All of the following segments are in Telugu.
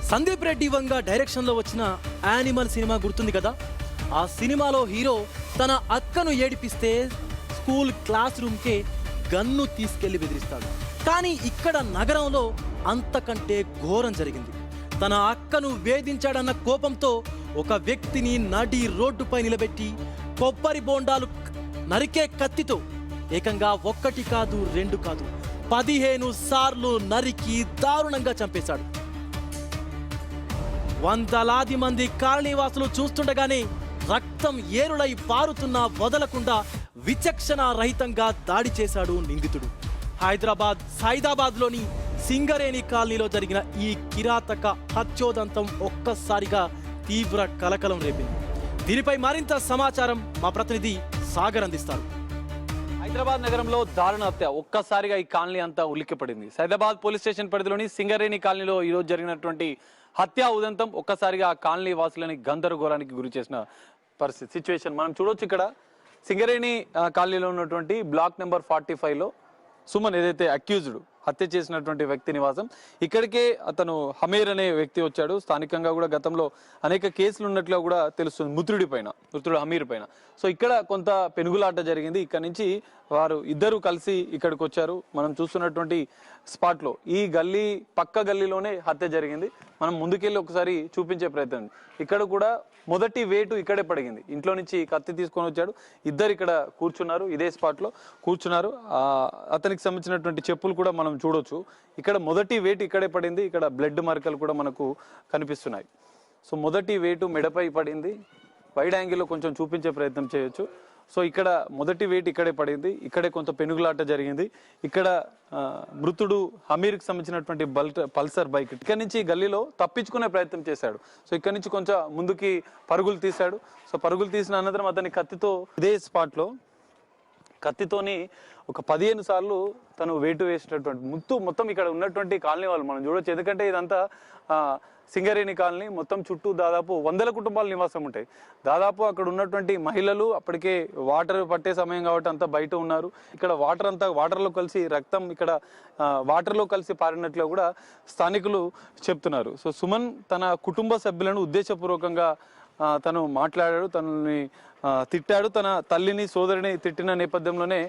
సందీప్ రెడ్డి వంగ డైరెక్షన్లో వచ్చిన యానిమల్ సినిమా గుర్తుంది కదా. ఆ సినిమాలో హీరో తన అక్కను ఏడిపిస్తే స్కూల్ క్లాస్ రూమ్కే గన్ను తీసుకెళ్లి బెదిరిస్తాడు. కానీ ఇక్కడ నగరంలో అంతకంటే ఘోరం జరిగింది. తన అక్కను వేధించాడన్న కోపంతో ఒక వ్యక్తిని నడి రోడ్డుపై నిలబెట్టి కొబ్బరి బోండాలు నరికే కత్తితో ఏకంగా 1 కాదు 2 కాదు 15 సార్లు నరికి దారుణంగా చంపేశాడు. వందలాది మంది కాలనీవాసులు చూస్తుండగానే రక్తం ఏరులై పారుతున్నా వదలకుండా విచక్షణ రహితంగా దాడి చేశాడు నిందితుడు. హైదరాబాద్ సైదాబాద్లోని సింగరేణి కాలనీలో జరిగిన ఈ కిరాతక హత్యోదంతం ఒక్కసారిగా తీవ్ర కలకలం రేపింది. దీనిపై మరింత సమాచారం మా ప్రతినిధి సాగర్ అందిస్తారు. హైదరాబాద్ నగరంలో దారుణ హత్య ఒక్కసారిగా ఈ కాలనీ అంతా ఉలిక్కిపడింది. సైదాబాద్ పోలీస్ స్టేషన్ పరిధిలోని సింగరేణి కాలనీలో ఈరోజు జరిగినటువంటి హత్యా ఉదంతం ఒక్కసారిగా ఆ కాలనీ వాసులని గందరగోళానికి గురి చేసిన పరిస్థితి సిచ్యువేషన్ మనం చూడొచ్చు. ఇక్కడ సింగరేణి కాలనీలో ఉన్నటువంటి బ్లాక్ నెంబర్ 45లో సుమన్ ఏదైతే అక్యూజ్డ్ హత్య చేసినటువంటి వ్యక్తి నివాసం. ఇక్కడికే అతను హమీర్ అనే వ్యక్తి వచ్చాడు. స్థానికంగా కూడా గతంలో అనేక కేసులు ఉన్నట్లు కూడా తెలుస్తుంది మృతుడు హమీర్ పైన. సో ఇక్కడ కొంత పెనుగులాట జరిగింది. ఇక్కడ నుంచి వారు ఇద్దరు కలిసి ఇక్కడికి వచ్చారు. మనం చూస్తున్నటువంటి స్పాట్లో ఈ గల్లీ పక్క గల్లీలోనే హత్య జరిగింది. మనం ముందుకెళ్ళి ఒకసారి చూపించే ప్రయత్నం. ఇక్కడ కూడా మొదటి వేటు ఇక్కడే పడిగింది. ఇంట్లో నుంచి కత్తి తీసుకొని వచ్చాడు. ఇద్దరు ఇక్కడ కూర్చున్నారు, ఇదే స్పాట్లో కూర్చున్నారు. అతనికి సంబంధించినటువంటి చెప్పులు కూడా మనం చూడొచ్చు. ఇక్కడ మొదటి వేటు ఇక్కడే పడింది. ఇక్కడ బ్లడ్ మరకలు కూడా మనకు కనిపిస్తున్నాయి. సో మొదటి వేటు మెడపై పడింది. వైడ్ యాంగిల్లో కొంచెం చూపించే ప్రయత్నం చేయొచ్చు. సో ఇక్కడ మొదటి వేటు ఇక్కడే పడింది. ఇక్కడే కొంత పెనుగులాట జరిగింది. ఇక్కడ మృతుడు హమీర్కి సంబంధించినటువంటి పల్సర్ బైక్ ఇక్కడ నుంచి గల్లీలో తప్పించుకునే ప్రయత్నం చేశాడు. సో ఇక్కడ నుంచి కొంచెం ముందుకి పరుగులు తీశాడు. సో పరుగులు తీసిన అనంతరం అతని కత్తితో ఇదే స్పాట్లో కత్తితోని ఒక 15 సార్లు తను వేటు వేసినటువంటి మొత్తం ఇక్కడ ఉన్నటువంటి కాలనీ వాళ్ళు మనం చూడొచ్చు. ఎందుకంటే ఇదంతా సింగరేణి కాలనీ మొత్తం చుట్టూ దాదాపు 100 కుటుంబాలు నివాసం ఉంటాయి. దాదాపు అక్కడ ఉన్నటువంటి మహిళలు అప్పటికే వాటర్ పట్టే సమయం కాబట్టి అంతా బయట ఉన్నారు. ఇక్కడ వాటర్లో కలిసి రక్తం ఇక్కడ వాటర్లో కలిసి పారినట్లు కూడా స్థానికులు చెప్తున్నారు. సో సుమన్ తన కుటుంబ సభ్యులను ఉద్దేశపూర్వకంగా తను మాట్లాడాడు, తనని తిట్టాడు. తన తల్లిని సోదరిని తిట్టిన నేపథ్యంలోనే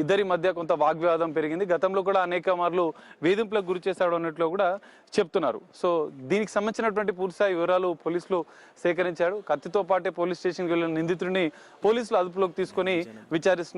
ఇద్దరి మధ్య కొంత వాగ్వివాదం పెరిగింది. గతంలో కూడా అనేక మార్లు వేధింపులకు గురి చేశాడు అన్నట్లు కూడా చెప్తున్నారు. సో దీనికి సంబంధించినటువంటి పూర్తిస్థాయి వివరాలు పోలీసులు సేకరించాడు. కత్తితో పాటే పోలీస్ స్టేషన్కి వెళ్ళిన నిందితుడిని పోలీసులు అదుపులోకి తీసుకొని విచారిస్తున్నారు.